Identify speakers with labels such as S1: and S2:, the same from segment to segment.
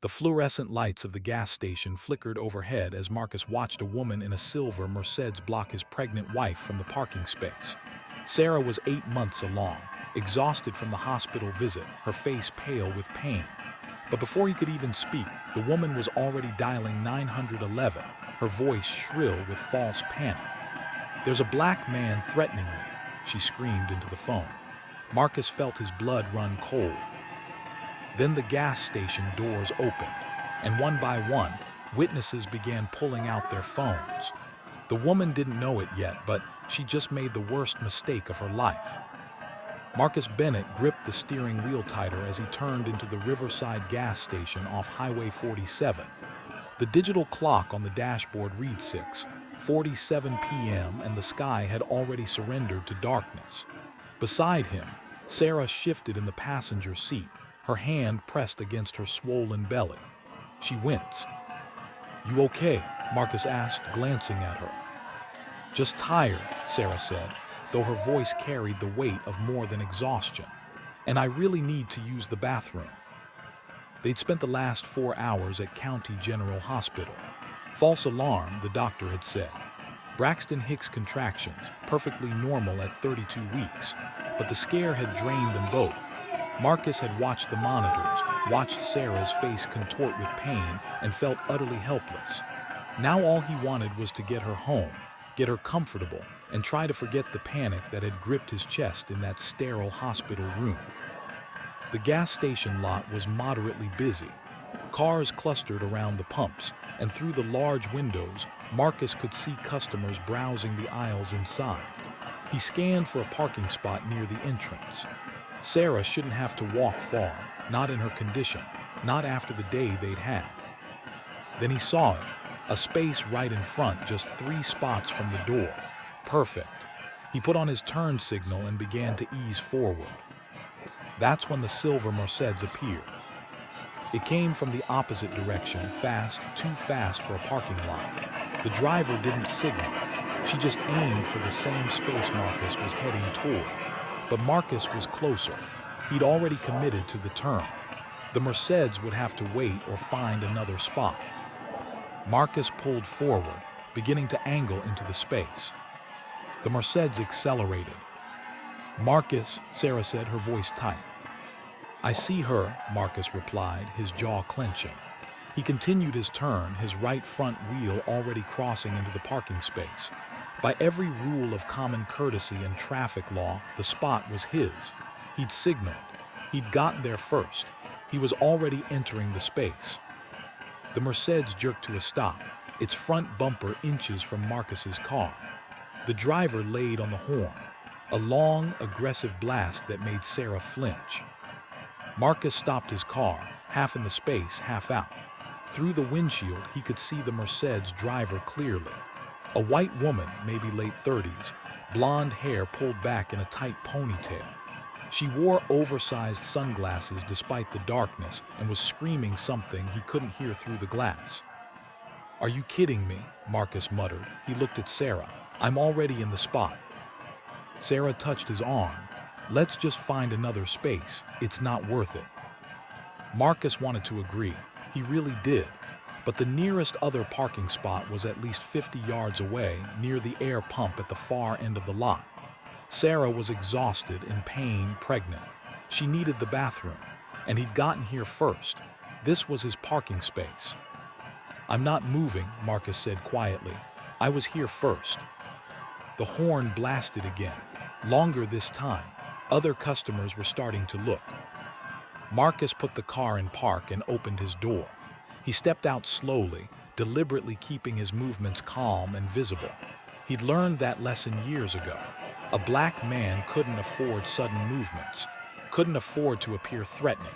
S1: The fluorescent lights of the gas station flickered overhead as Marcus watched a woman in a silver Mercedes block his pregnant wife from the parking space. Sarah was 8 months along, exhausted from the hospital visit, her face pale with pain. But before he could even speak, the woman was already dialing 911, her voice shrill with false panic. "There's a black man threatening me," she screamed into the phone. Marcus felt his blood run cold. Then the gas station doors opened, and one by one, witnesses began pulling out their phones. The woman didn't know it yet, but she just made the worst mistake of her life. Marcus Bennett gripped the steering wheel tighter as he turned into the Riverside gas station off Highway 47. The digital clock on the dashboard read 6:47 p.m. and the sky had already surrendered to darkness. Beside him, Sarah shifted in the passenger seat, her hand pressed against her swollen belly. She winced. "You okay?" Marcus asked, glancing at her. "Just tired," Sarah said, though her voice carried the weight of more than exhaustion. "And I really need to use the bathroom." They'd spent the last 4 hours at County General Hospital. False alarm, the doctor had said. Braxton Hicks contractions, perfectly normal at 32 weeks, but the scare had drained them both. Marcus had watched the monitors, watched Sarah's face contort with pain, and felt utterly helpless. Now all he wanted was to get her home, get her comfortable, and try to forget the panic that had gripped his chest in that sterile hospital room. The gas station lot was moderately busy. Cars clustered around the pumps, and through the large windows, Marcus could see customers browsing the aisles inside. He scanned for a parking spot near the entrance. Sarah shouldn't have to walk far, not in her condition, not after the day they'd had. Then he saw it, a space right in front, just 3 spots from the door. Perfect. He put on his turn signal and began to ease forward. That's when the silver Mercedes appeared. It came from the opposite direction, fast, too fast for a parking lot. The driver didn't signal. She just aimed for the same space Marcus was heading toward. But Marcus was closer. He'd already committed to the turn. The Mercedes would have to wait or find another spot. Marcus pulled forward, beginning to angle into the space. The Mercedes accelerated. "Marcus," Sarah said, her voice tight. "I see her," Marcus replied, his jaw clenching. He continued his turn, his right front wheel already crossing into the parking space. By every rule of common courtesy and traffic law, the spot was his. He'd signaled. He'd gotten there first. He was already entering the space. The Mercedes jerked to a stop, its front bumper inches from Marcus's car. The driver laid on the horn, a long, aggressive blast that made Sarah flinch. Marcus stopped his car, half in the space, half out. Through the windshield, he could see the Mercedes driver clearly. A white woman, maybe late 30s, blonde hair pulled back in a tight ponytail. She wore oversized sunglasses despite the darkness and was screaming something he couldn't hear through the glass. "Are you kidding me?" Marcus muttered. He looked at Sarah. "I'm already in the spot." Sarah touched his arm. "Let's just find another space. It's not worth it." Marcus wanted to agree. He really did. But the nearest other parking spot was at least 50 yards away, near the air pump at the far end of the lot. Sarah was exhausted, in pain, pregnant. She needed the bathroom, and he'd gotten here first. This was his parking space. "I'm not moving," Marcus said quietly. "I was here first." The horn blasted again, longer this time. Other customers were starting to look. Marcus put the car in park and opened his door. He stepped out slowly, deliberately keeping his movements calm and visible. He'd learned that lesson years ago. A black man couldn't afford sudden movements, couldn't afford to appear threatening,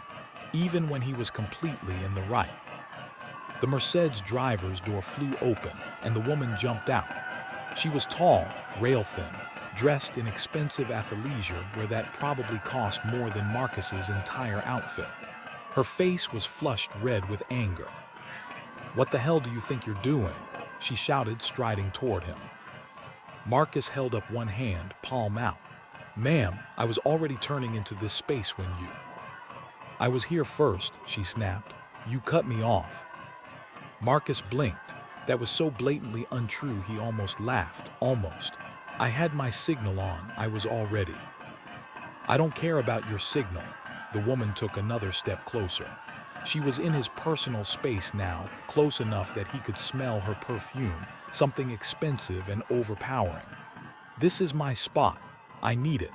S1: even when he was completely in the right. The Mercedes driver's door flew open, and the woman jumped out. She was tall, rail-thin, dressed in expensive athleisure where that probably cost more than Marcus's entire outfit. Her face was flushed red with anger. "What the hell do you think you're doing?" she shouted, striding toward him. Marcus held up one hand, palm out. "Ma'am, I was already turning into this space when you—" "I was here first," she snapped. You cut me off. Marcus blinked. That was so blatantly untrue he almost laughed. Almost. I had my signal on. I was all ready. I don't care about your signal. The woman took another step closer. She was in his personal space now, close enough that he could smell her perfume, something expensive and overpowering. This is my spot. I need it.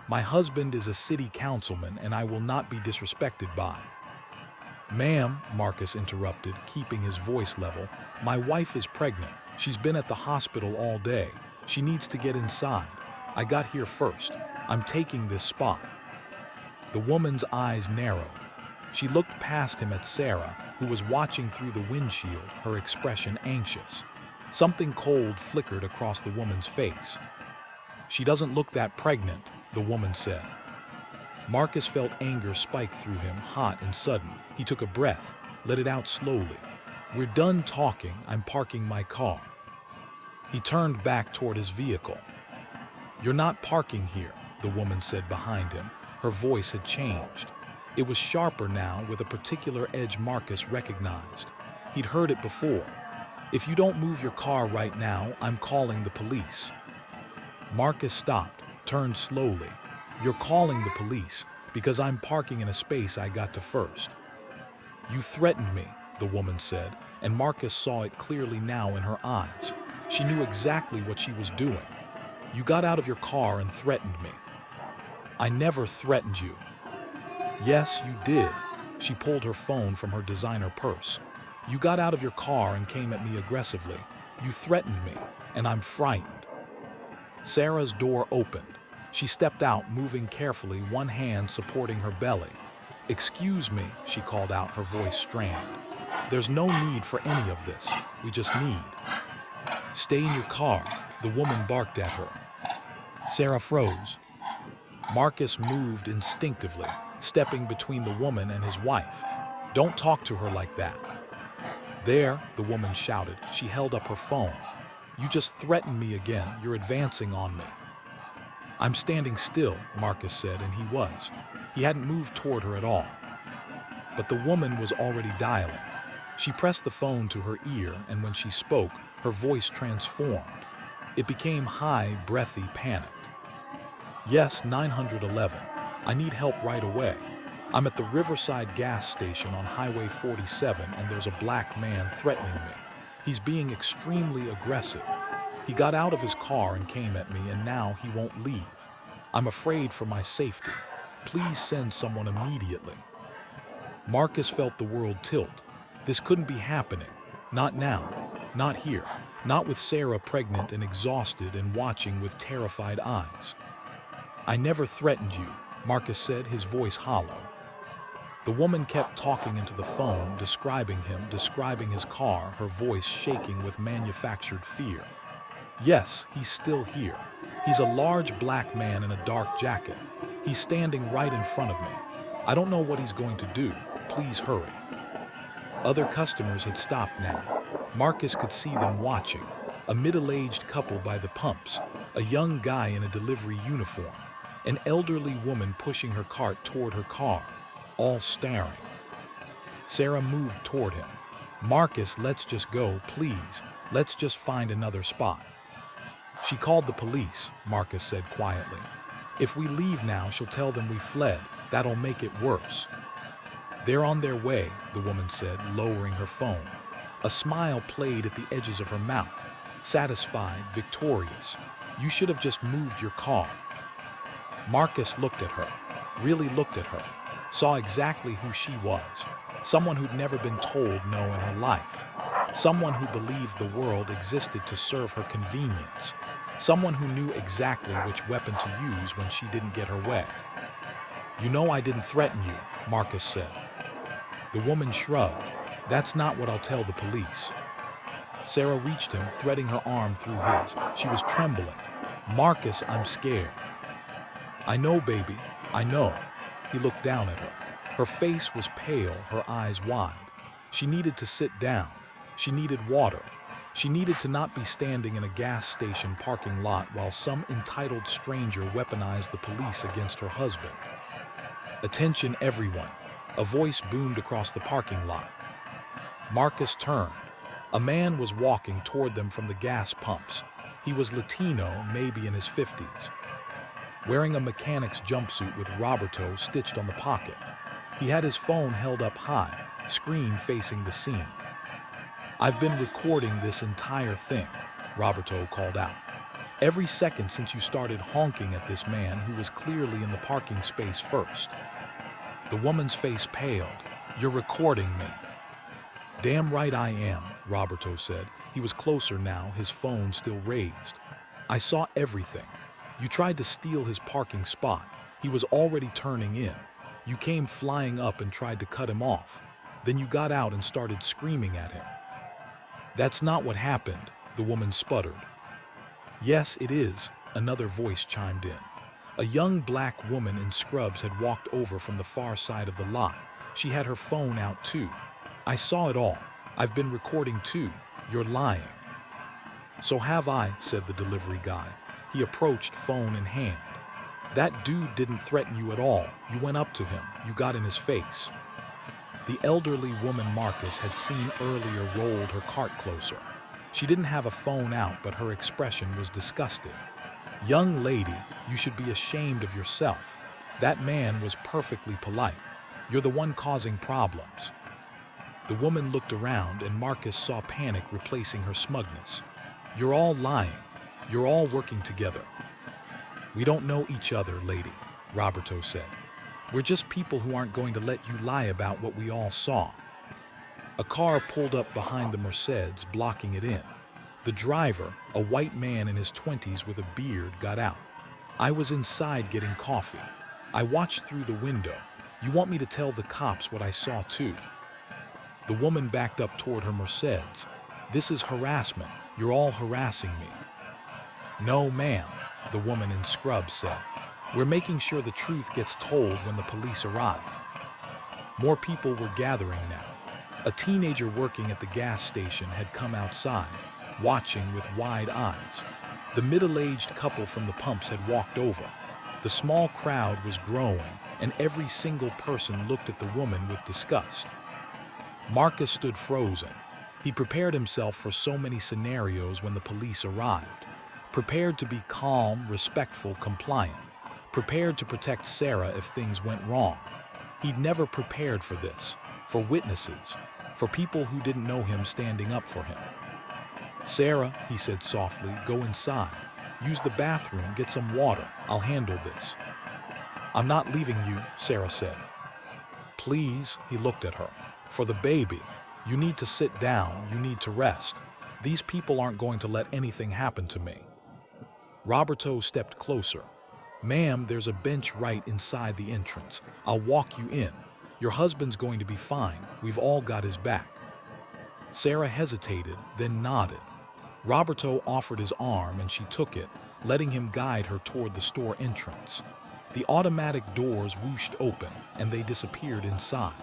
S1: My husband is a city councilman and I will not be disrespected by. Ma'am, Marcus interrupted, keeping his voice level, my wife is pregnant. She's been at the hospital all day. She needs to get inside. I got here first. I'm taking this spot. The woman's eyes narrowed. She looked past him at Sarah, who was watching through the windshield, her expression anxious. Something cold flickered across the woman's face. She doesn't look that pregnant, the woman said. Marcus felt anger spike through him, hot and sudden. He took a breath, let it out slowly. We're done talking. I'm parking my car. He turned back toward his vehicle. You're not parking here, the woman said behind him. Her voice had changed. It was sharper now, with a particular edge Marcus recognized. He'd heard it before. If you don't move your car right now, I'm calling the police. Marcus stopped, turned slowly. You're calling the police because I'm parking in a space I got to first. You threatened me, the woman said, and Marcus saw it clearly now in her eyes. She knew exactly what she was doing. You got out of your car and threatened me. I never threatened you. Yes, you did. She pulled her phone from her designer purse. You got out of your car and came at me aggressively. You threatened me, and I'm frightened. Sarah's door opened. She stepped out, moving carefully, one hand supporting her belly. Excuse me, she called out, her voice strained. There's no need for any of this. We just need. Stay in your car, the woman barked at her. Sarah froze. Marcus moved instinctively, stepping between the woman and his wife. Don't talk to her like that. There, the woman shouted. She held up her phone. You just threatened me again. You're advancing on me. I'm standing still, Marcus said, and he was. He hadn't moved toward her at all. But the woman was already dialing. She pressed the phone to her ear, and when she spoke, her voice transformed. It became high, breathy, panicked. Yes, 911. I need help right away. I'm at the Riverside gas station on Highway 47, and there's a black man threatening me. He's being extremely aggressive. He got out of his car and came at me, and now he won't leave. I'm afraid for my safety. Please send someone immediately. Marcus felt the world tilt. This couldn't be happening. Not now. Not here. Not with Sarah pregnant and exhausted and watching with terrified eyes. I never threatened you, Marcus said, his voice hollow. The woman kept talking into the phone, describing him, describing his car, her voice shaking with manufactured fear. Yes, he's still here. He's a large black man in a dark jacket. He's standing right in front of me. I don't know what he's going to do. Please hurry. Other customers had stopped now. Marcus could see them watching. A middle-aged couple by the pumps, a young guy in a delivery uniform, an elderly woman pushing her cart toward her car, all staring. Sarah moved toward him. Marcus, let's just go, please. Let's just find another spot. She called the police, Marcus said quietly. If we leave now, she'll tell them we fled. That'll make it worse. They're on their way, the woman said, lowering her phone. A smile played at the edges of her mouth. Satisfied, victorious. You should have just moved your car. Marcus looked at her, really looked at her, saw exactly who she was. Someone who'd never been told no in her life. Someone who believed the world existed to serve her convenience. Someone who knew exactly which weapon to use when she didn't get her way. You know I didn't threaten you, Marcus said. The woman shrugged. That's not what I'll tell the police. Sarah reached him, threading her arm through his. She was trembling. Marcus, I'm scared. I know, baby, I know. He looked down at her. Her face was pale, her eyes wide. She needed to sit down. She needed water. She needed to not be standing in a gas station parking lot while some entitled stranger weaponized the police against her husband. Attention, everyone. A voice boomed across the parking lot. Marcus turned. A man was walking toward them from the gas pumps. He was Latino, maybe in his 50s, wearing a mechanic's jumpsuit with Roberto stitched on the pocket. He had his phone held up high, screen facing the scene. "I've been recording this entire thing," Roberto called out. "Every second since you started honking at this man who was clearly in the parking space first." The woman's face paled. "You're recording me." "Damn right I am," Roberto said. He was closer now, his phone still raised. "I saw everything. You tried to steal his parking spot. He was already turning in. You came flying up and tried to cut him off. Then you got out and started screaming at him." "That's not what happened," the woman sputtered. "Yes, it is," another voice chimed in. A young black woman in scrubs had walked over from the far side of the lot. She had her phone out too. "I saw it all. I've been recording too. You're lying." "So have I," said the delivery guy. He approached, phone in hand. "That dude didn't threaten you at all. You went up to him. You got in his face." The elderly woman Marcus had seen earlier rolled her cart closer. She didn't have a phone out, but her expression was disgusted. "Young lady, you should be ashamed of yourself. That man was perfectly polite. You're the one causing problems." The woman looked around and Marcus saw panic replacing her smugness. "You're all lying. You're all working together." "We don't know each other, lady," Roberto said. "We're just people who aren't going to let you lie about what we all saw." A car pulled up behind the Mercedes, blocking it in. The driver, a white man in his 20s with a beard, got out. "I was inside getting coffee. I watched through the window. You want me to tell the cops what I saw too?" The woman backed up toward her Mercedes. "This is harassment. You're all harassing me." "No, ma'am," the woman in scrubs said. "We're making sure the truth gets told when the police arrive." More people were gathering now. A teenager working at the gas station had come outside, watching with wide eyes. The middle-aged couple from the pumps had walked over. The small crowd was growing, and every single person looked at the woman with disgust. Marcus stood frozen. He prepared himself for so many scenarios when the police arrived. Prepared to be calm, respectful, compliant. Prepared to protect Sarah if things went wrong. He'd never prepared for this, for witnesses, for people who didn't know him standing up for him. "Sarah," he said softly, "go inside. Use the bathroom, get some water. I'll handle this." "I'm not leaving you," Sarah said. "Please," he looked at her. "For the baby. You need to sit down, you need to rest. These people aren't going to let anything happen to me." Roberto stepped closer. "Ma'am, there's a bench right inside the entrance. I'll walk you in. Your husband's going to be fine. We've all got his back." Sarah hesitated, then nodded. Roberto offered his arm and she took it, letting him guide her toward the store entrance. The automatic doors whooshed open and they disappeared inside.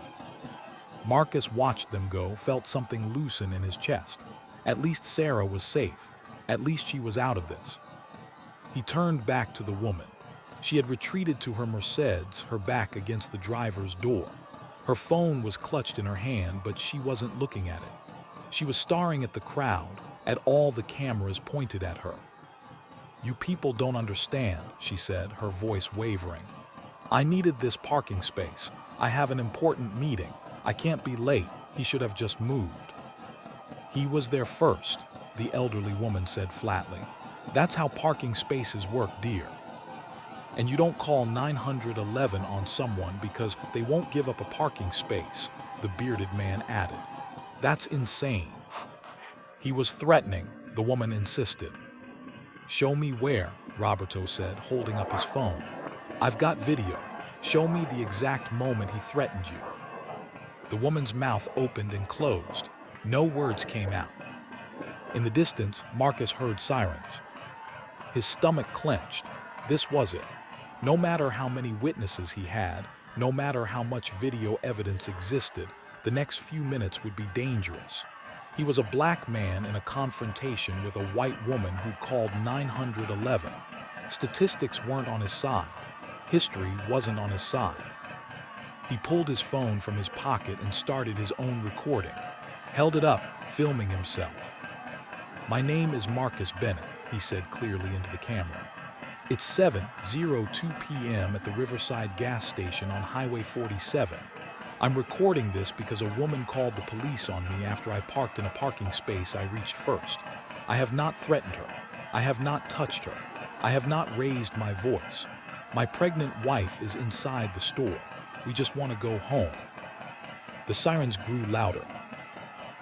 S1: Marcus watched them go, felt something loosen in his chest. At least Sarah was safe. At least she was out of this. He turned back to the woman. She had retreated to her Mercedes, her back against the driver's door. Her phone was clutched in her hand, but she wasn't looking at it. She was staring at the crowd, at all the cameras pointed at her. "You people don't understand," she said, her voice wavering. "I needed this parking space. I have an important meeting. I can't be late. He should have just moved." "He was there first," the elderly woman said flatly. "That's how parking spaces work, dear. And you don't call 911 on someone because they won't give up a parking space," the bearded man added. "That's insane." "He was threatening," the woman insisted. "Show me where," Roberto said, holding up his phone. "I've got video. Show me the exact moment he threatened you." The woman's mouth opened and closed. No words came out. In the distance, Marcus heard sirens. His stomach clenched. This was it. No matter how many witnesses he had, no matter how much video evidence existed, the next few minutes would be dangerous. He was a black man in a confrontation with a white woman who called 911. Statistics weren't on his side. History wasn't on his side. He pulled his phone from his pocket and started his own recording. Held it up, filming himself. "My name is Marcus Bennett," he said clearly into the camera. "It's 7:02 p.m. at the Riverside gas station on Highway 47. I'm recording this because a woman called the police on me after I parked in a parking space I reached first. I have not threatened her. I have not touched her. I have not raised my voice. My pregnant wife is inside the store. We just want to go home." The sirens grew louder.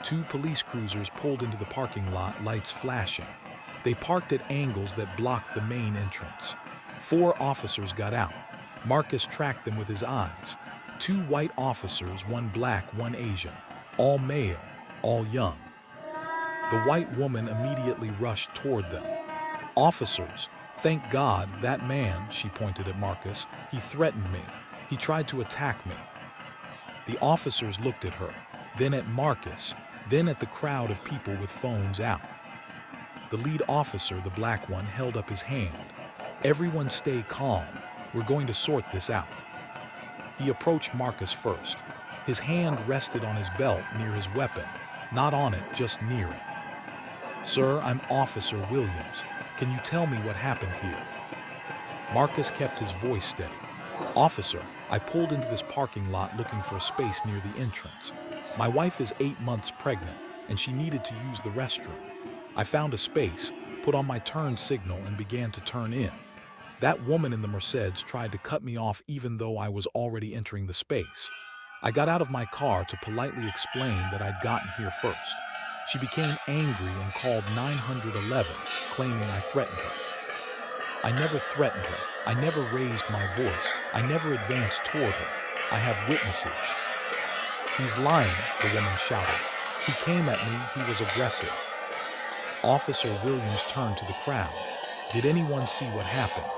S1: 2 police cruisers pulled into the parking lot, lights flashing. They parked at angles that blocked the main entrance. 4 officers got out. Marcus tracked them with his eyes. 2 white officers, 1 black, 1 Asian. All male, all young. The white woman immediately rushed toward them. "Officers, thank God, that man," she pointed at Marcus. "He threatened me. He tried to attack me." The officers looked at her, then at Marcus, then at the crowd of people with phones out. The lead officer, the black one, held up his hand. "Everyone stay calm. We're going to sort this out." He approached Marcus first. His hand rested on his belt near his weapon, not on it, just near it. "Sir, I'm Officer Williams. Can you tell me what happened here?" Marcus kept his voice steady. "Officer, I pulled into this parking lot looking for a space near the entrance. My wife is 8 months pregnant, and she needed to use the restroom. I found a space, put on my turn signal, and began to turn in. That woman in the Mercedes tried to cut me off even though I was already entering the space. I got out of my car to politely explain that I'd gotten here first. She became angry and called 911, claiming I threatened her. I never threatened her. I never raised my voice. I never advanced toward her. I have witnesses." "He's lying," the woman shouted. "He came at me. He was aggressive." Officer Williams turned to the crowd. "Did anyone see what happened?"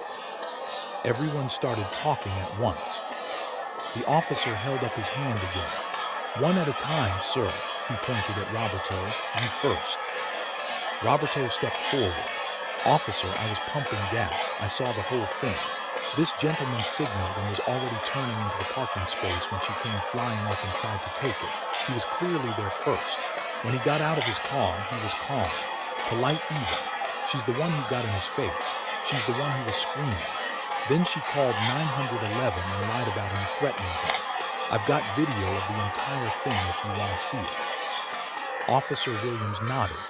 S1: Everyone started talking at once. The officer held up his hand again. "One at a time, sir," he pointed at Roberto. "You first." Roberto stepped forward. "Officer, I was pumping gas. I saw the whole thing. This gentleman signaled and was already turning into the parking space when she came flying up and tried to take it. He was clearly there first. When he got out of his car, he was calm, polite even. She's the one who got in his face. She's the one who was screaming. Then she called 911 and lied about him threatening her. I've got video of the entire thing if you want to see it." Officer Williams nodded.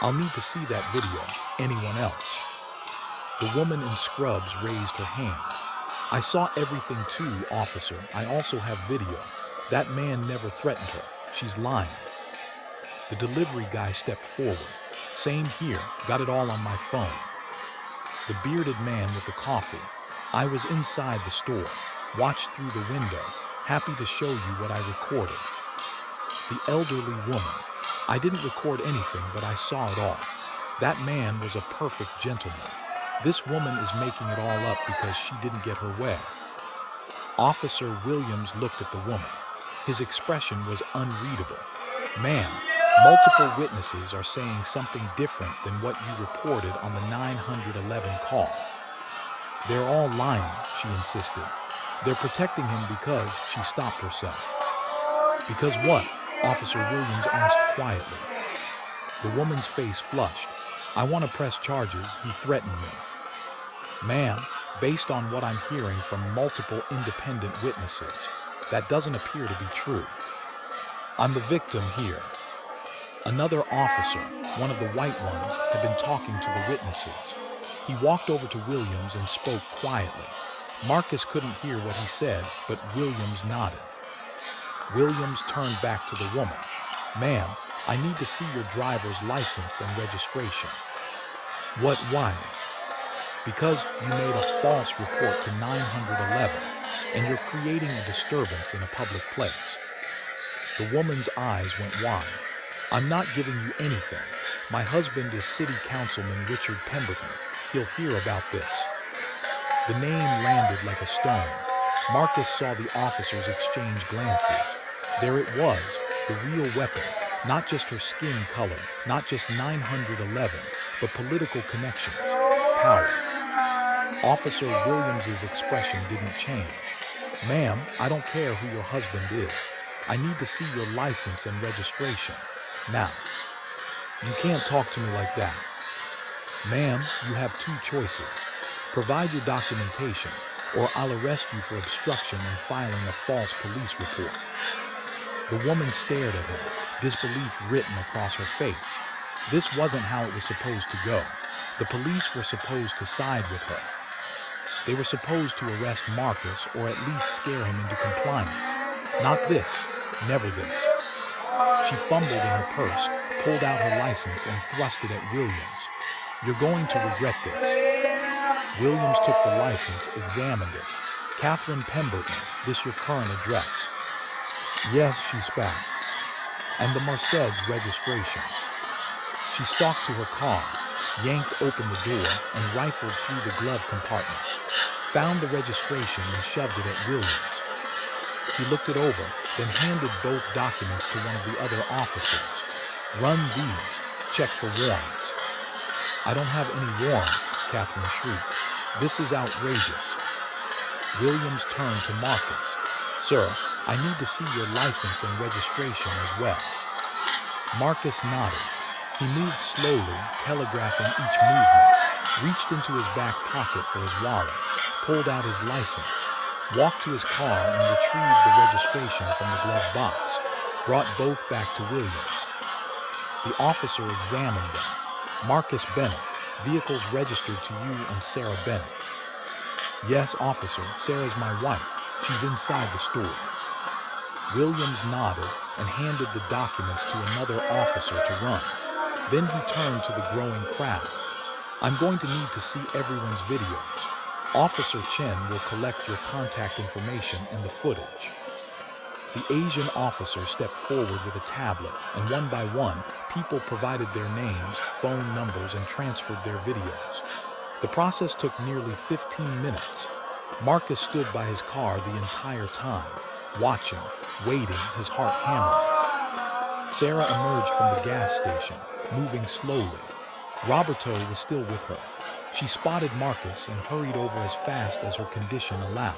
S1: "I'll need to see that video. Anyone else?" The woman in scrubs raised her hand. "I saw everything too, officer. I also have video. That man never threatened her. She's lying." The delivery guy stepped forward. "Same here. Got it all on my phone." The bearded man with the coffee. "I was inside the store. Watched through the window. Happy to show you what I recorded." The elderly woman. "I didn't record anything, but I saw it all. That man was a perfect gentleman. This woman is making it all up because she didn't get her way." Officer Williams looked at the woman. His expression was unreadable. "Ma'am, multiple witnesses are saying something different than what you reported on the 911 call." "They're all lying," she insisted. "They're protecting him because she stopped herself." "Because what?" Officer Williams asked quietly. The woman's face flushed. "I want to press charges. He threatened me." "Ma'am, based on what I'm hearing from multiple independent witnesses, that doesn't appear to be true. I'm the victim here." Another officer, one of the white ones, had been talking to the witnesses. He walked over to Williams and spoke quietly. Marcus couldn't hear what he said, but Williams nodded. Williams turned back to the woman. "Ma'am, I need to see your driver's license and registration." Why?" "Because you made a false report to 911, and you're creating a disturbance in a public place." The woman's eyes went wide. "I'm not giving you anything. My husband is City Councilman Richard Pemberton. He'll hear about this." The name landed like a stone. Marcus saw the officers exchange glances. There it was, the real weapon. Not just her skin color, not just 911, but political connections, power. Officer Williams's expression didn't change. Ma'am, I don't care who your husband is. I need to see your license and registration. Now, you can't talk to me like that. Ma'am, you have two choices. Provide your documentation, or I'll arrest you for obstruction and filing a false police report. The woman stared at him, disbelief written across her face. This wasn't how it was supposed to go. The police were supposed to side with her. They were supposed to arrest Marcus or at least scare him into compliance. Not this. Never this. She fumbled in her purse, pulled out her license, and thrust it at Williams. You're going to regret this. Williams took the license, examined it. Catherine Pemberton, this your current address? Yes, she spat. And the Merced's registration. She stalked to her car, yanked open the door, and rifled through the glove compartment. Found the registration and shoved it at Williams. He looked it over, then handed both documents to one of the other officers. Run these. Check for warrants. I don't have any warrants, Catherine shrieked. This is outrageous. Williams turned to Marcus. Sir, I need to see your license and registration as well. Marcus nodded. He moved slowly, telegraphing each movement, reached into his back pocket for his wallet, pulled out his license, walked to his car and retrieved the registration from the glove box, brought both back to Williams. The officer examined them. Marcus Bennett, vehicles registered to you and Sarah Bennett. Yes, officer, Sarah's my wife. She's inside the store. Williams nodded and handed the documents to another officer to run. Then he turned to the growing crowd. I'm going to need to see everyone's videos. Officer Chen will collect your contact information and the footage. The Asian officer stepped forward with a tablet, and one by one, people provided their names, phone numbers, and transferred their videos. The process took nearly 15 minutes. Marcus stood by his car the entire time, watching, waiting, his heart hammering. Sarah emerged from the gas station, moving slowly. Roberto was still with her. She spotted Marcus and hurried over as fast as her condition allowed.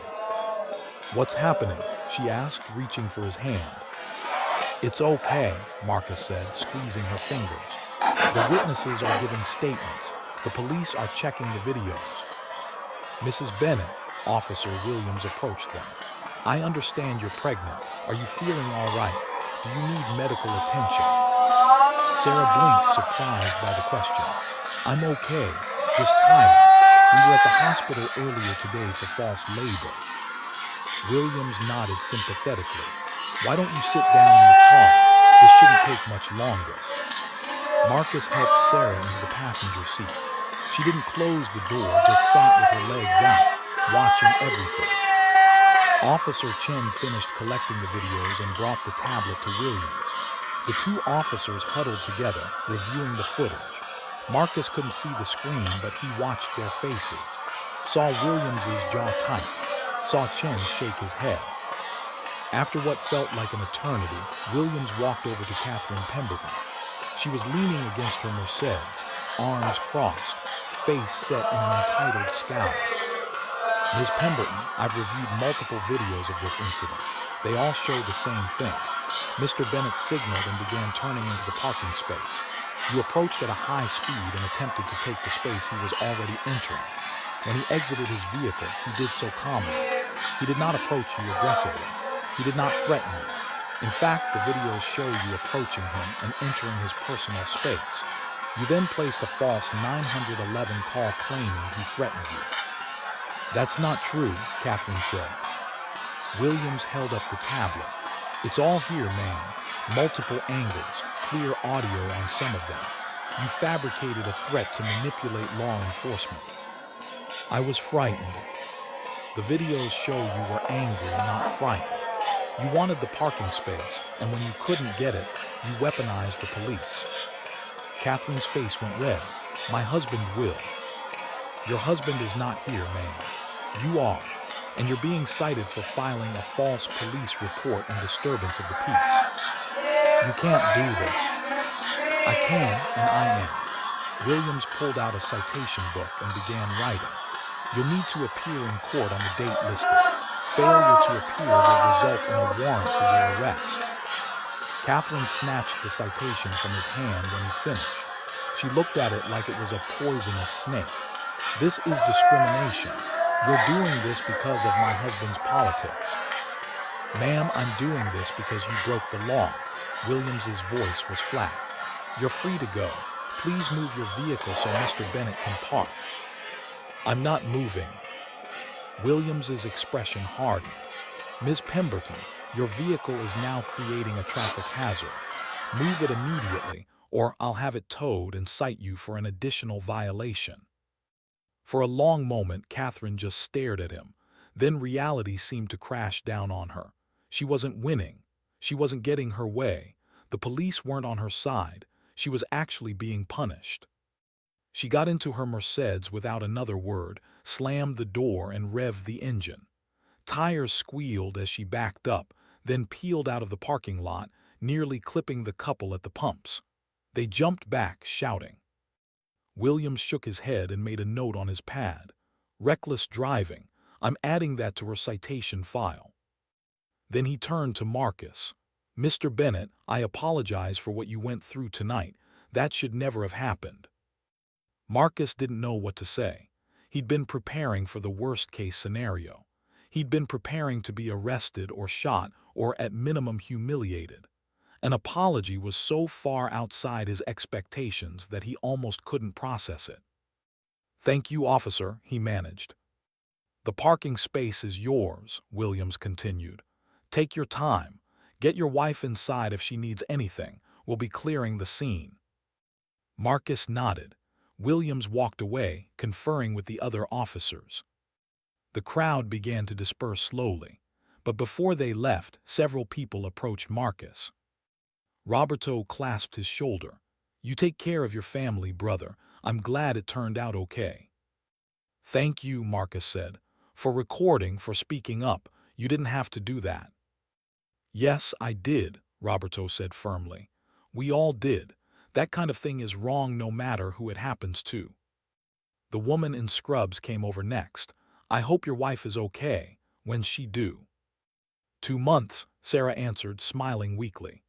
S1: What's happening? She asked, reaching for his hand. It's okay, Marcus said, squeezing her fingers. The witnesses are giving statements. The police are checking the videos. Mrs. Bennett, Officer Williams approached them. I understand you're pregnant. Are you feeling all right? Do you need medical attention? Sarah blinked, surprised by the question. I'm okay, just tired. We were at the hospital earlier today for false labor. Williams nodded sympathetically. Why don't you sit down in the car? This shouldn't take much longer. Marcus helped Sarah into the passenger seat. She didn't close the door, just sat with her legs out, watching everything. Officer Chen finished collecting the videos and brought the tablet to Williams. The two officers huddled together, reviewing the footage. Marcus couldn't see the screen, but he watched their faces. Saw Williams's jaw tight. Saw Chen shake his head. After what felt like an eternity, Williams walked over to Catherine Pemberton. She was leaning against her Mercedes, arms crossed, face set in an entitled scowl. Ms. Pemberton, I've reviewed multiple videos of this incident. They all show the same thing. Mr. Bennett signaled and began turning into the parking space. You approached at a high speed and attempted to take the space he was already entering. When he exited his vehicle, he did so calmly. He did not approach you aggressively. He did not threaten you. In fact, the videos show you approaching him and entering his personal space. You then placed a false 911 call claiming he threatened you. That's not true, Catherine said. Williams held up the tablet. It's all here, ma'am. Multiple angles, clear audio on some of them. You fabricated a threat to manipulate law enforcement. I was frightened. The videos show you were angry, not frightened. You wanted the parking space, and when you couldn't get it, you weaponized the police. Catherine's face went red. My husband will. Your husband is not here, ma'am. You are, and you're being cited for filing a false police report and disturbance of the peace. You can't do this. I can, and I am. Williams pulled out a citation book and began writing. You'll need to appear in court on the date listed. Failure to appear will result in a warrant for your arrest. Catherine snatched the citation from his hand when he finished. She looked at it like it was a poisonous snake. This is discrimination. You're doing this because of my husband's politics. Ma'am, I'm doing this because you broke the law. Williams's voice was flat. You're free to go. Please move your vehicle so Mr. Bennett can park. I'm not moving. Williams's expression hardened. Ms. Pemberton, your vehicle is now creating a traffic hazard. Move it immediately, or I'll have it towed and cite you for an additional violation. For a long moment, Catherine just stared at him. Then reality seemed to crash down on her. She wasn't winning. She wasn't getting her way. The police weren't on her side. She was actually being punished. She got into her Mercedes without another word, slammed the door and revved the engine. Tires squealed as she backed up, then peeled out of the parking lot, nearly clipping the couple at the pumps. They jumped back, shouting. Williams shook his head and made a note on his pad. Reckless driving. I'm adding that to her citation file. Then he turned to Marcus. Mr. Bennett, I apologize for what you went through tonight. That should never have happened. Marcus didn't know what to say. He'd been preparing for the worst-case scenario. He'd been preparing to be arrested or shot or at minimum humiliated. An apology was so far outside his expectations that he almost couldn't process it. Thank you, officer, he managed. The parking space is yours, Williams continued. Take your time. Get your wife inside if she needs anything. We'll be clearing the scene. Marcus nodded. Williams walked away, conferring with the other officers. The crowd began to disperse slowly, but before they left, several people approached Marcus. Roberto clasped his shoulder. You take care of your family, brother. I'm glad it turned out okay. Thank you, Marcus said. For recording, for speaking up. You didn't have to do that. Yes, I did, Roberto said firmly. We all did. That kind of thing is wrong no matter who it happens to. The woman in scrubs came over next. I hope your wife is okay. When's she due? 2 months, Sarah answered, smiling weakly.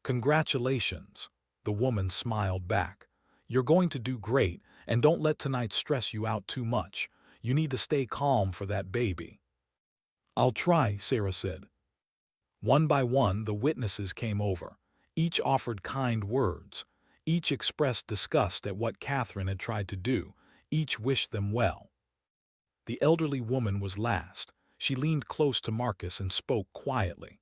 S1: Congratulations, the woman smiled back. You're going to do great, and don't let tonight stress you out too much. You need to stay calm for that baby. I'll try, Sarah said. One by one, the witnesses came over. Each offered kind words. Each expressed disgust at what Catherine had tried to do. Each wished them well. The elderly woman was last. She leaned close to Marcus and spoke quietly.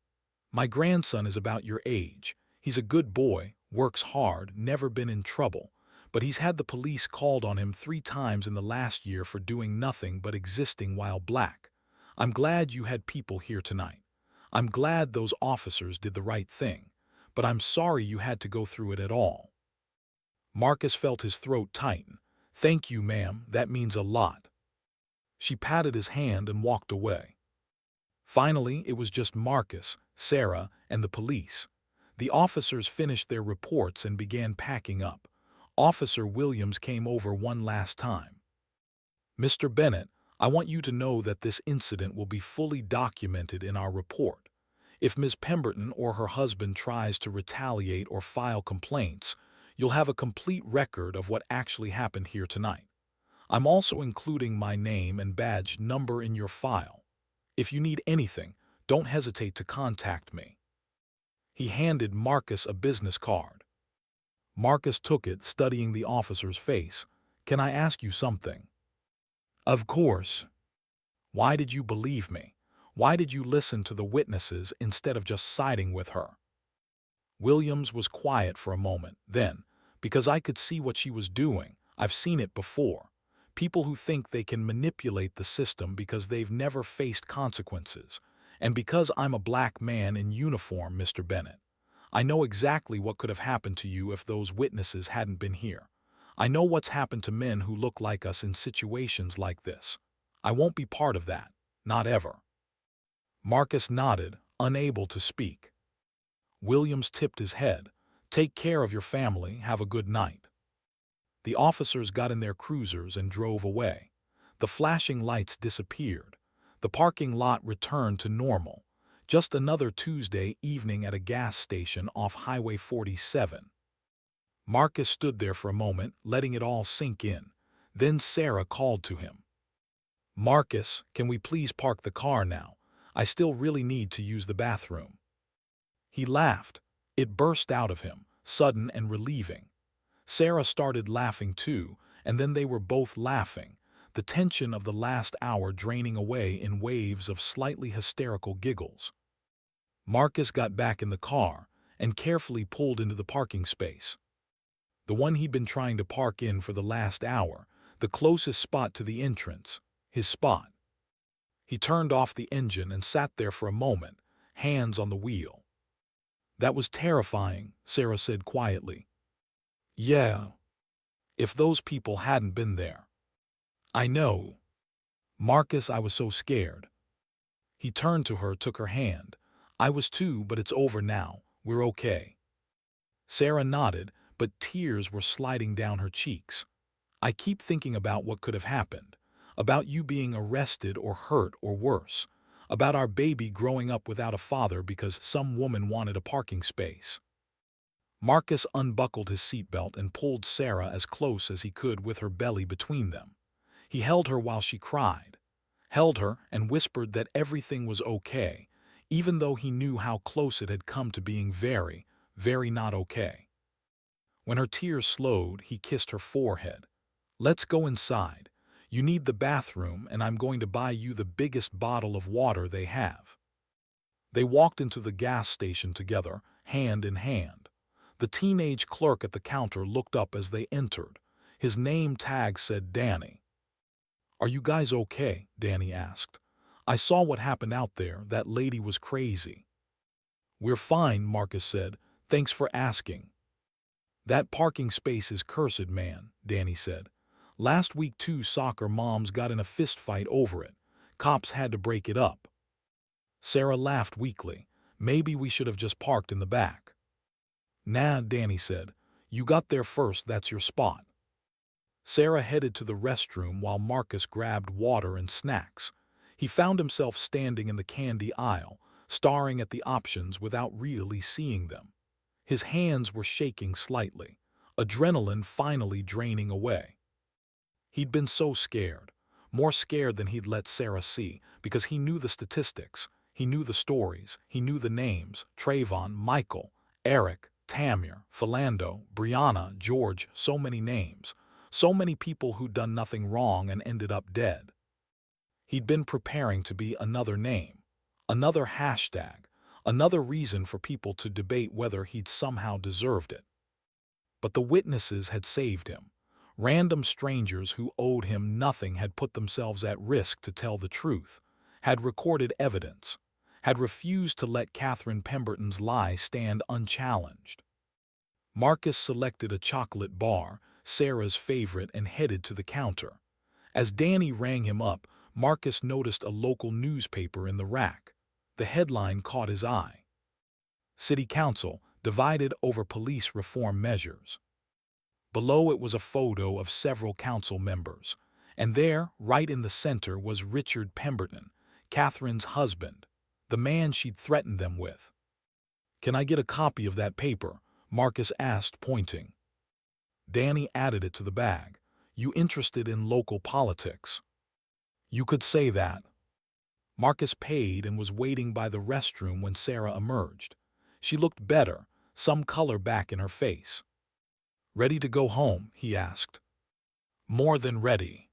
S1: My grandson is about your age. He's a good boy, works hard, never been in trouble. But he's had the police called on him 3 times in the last year for doing nothing but existing while black. I'm glad you had people here tonight. I'm glad those officers did the right thing. But I'm sorry you had to go through it at all. Marcus felt his throat tighten. Thank you, ma'am, that means a lot. She patted his hand and walked away. Finally, it was just Marcus, Sarah, and the police. The officers finished their reports and began packing up. Officer Williams came over one last time. Mr. Bennett, I want you to know that this incident will be fully documented in our report. If Ms. Pemberton or her husband tries to retaliate or file complaints, you'll have a complete record of what actually happened here tonight. I'm also including my name and badge number in your file. If you need anything, don't hesitate to contact me. He handed Marcus a business card. Marcus took it, studying the officer's face. Can I ask you something? Of course. Why did you believe me? Why did you listen to the witnesses instead of just siding with her? Williams was quiet for a moment. Then, because I could see what she was doing. I've seen it before. People who think they can manipulate the system because they've never faced consequences. And because I'm a black man in uniform, Mr. Bennett. I know exactly what could have happened to you if those witnesses hadn't been here. I know what's happened to men who look like us in situations like this. I won't be part of that. Not ever. Marcus nodded, unable to speak. Williams tipped his head. Take care of your family. Have a good night. The officers got in their cruisers and drove away. The flashing lights disappeared. The parking lot returned to normal. Just another Tuesday evening at a gas station off Highway 47. Marcus stood there for a moment, letting it all sink in. Then Sarah called to him. "Marcus, can we please park the car now? I still really need to use the bathroom." He laughed. It burst out of him, sudden and relieving. Sarah started laughing too, and then they were both laughing, the tension of the last hour draining away in waves of slightly hysterical giggles. Marcus got back in the car and carefully pulled into the parking space. The one he'd been trying to park in for the last hour, the closest spot to the entrance, his spot. He turned off the engine and sat there for a moment, hands on the wheel. "That was terrifying," Sarah said quietly. "Yeah. If those people hadn't been there." "I know. Marcus, I was so scared." He turned to her, took her hand. "I was too, but it's over now. We're okay." Sarah nodded, but tears were sliding down her cheeks. "I keep thinking about what could have happened. About you being arrested or hurt or worse. About our baby growing up without a father because some woman wanted a parking space." Marcus unbuckled his seatbelt and pulled Sarah as close as he could with her belly between them. He held her while she cried, held her and whispered that everything was okay, even though he knew how close it had come to being very, very not okay. When her tears slowed, he kissed her forehead. "Let's go inside. You need the bathroom, and I'm going to buy you the biggest bottle of water they have." They walked into the gas station together, hand in hand. The teenage clerk at the counter looked up as they entered. His name tag said Danny. "Are you guys okay?" Danny asked. "I saw what happened out there. That lady was crazy." "We're fine," Marcus said. "Thanks for asking." "That parking space is cursed, man," Danny said. "Last week 2 soccer moms got in a fist fight over it. Cops had to break it up." Sarah laughed weakly. "Maybe we should have just parked in the back." "Nah," Danny said. "You got there first, that's your spot." Sarah headed to the restroom while Marcus grabbed water and snacks. He found himself standing in the candy aisle, staring at the options without really seeing them. His hands were shaking slightly, adrenaline finally draining away. He'd been so scared, more scared than he'd let Sarah see, because he knew the statistics, he knew the stories, he knew the names: Trayvon, Michael, Eric, Tamir, Philando, Brianna, George, so many names, so many people who'd done nothing wrong and ended up dead. He'd been preparing to be another name, another hashtag, another reason for people to debate whether he'd somehow deserved it. But the witnesses had saved him. Random strangers who owed him nothing had put themselves at risk to tell the truth, had recorded evidence, had refused to let Catherine Pemberton's lie stand unchallenged. Marcus selected a chocolate bar, Sarah's favorite, and headed to the counter. As Danny rang him up, Marcus noticed a local newspaper in the rack. The headline caught his eye. "City Council divided over police reform measures." Below it was a photo of several council members, and there, right in the center, was Richard Pemberton, Catherine's husband, the man she'd threatened them with. "Can I get a copy of that paper?" Marcus asked, pointing. Danny added it to the bag. "You interested in local politics?" "You could say that." Marcus paid and was waiting by the restroom when Sarah emerged. She looked better, some color back in her face. "Ready to go home?" he asked. "More than ready."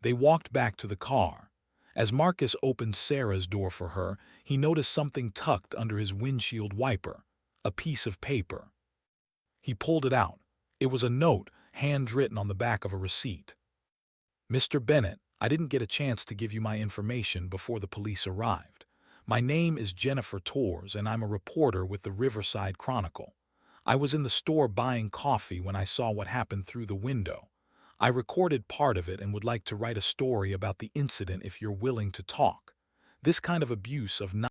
S1: They walked back to the car. As Marcus opened Sarah's door for her, he noticed something tucked under his windshield wiper, a piece of paper. He pulled it out. It was a note, handwritten on the back of a receipt. "Mr. Bennett, I didn't get a chance to give you my information before the police arrived. My name is Jennifer Torres, and I'm a reporter with the Riverside Chronicle. I was in the store buying coffee when I saw what happened through the window. I recorded part of it and would like to write a story about the incident if you're willing to talk. This kind of abuse of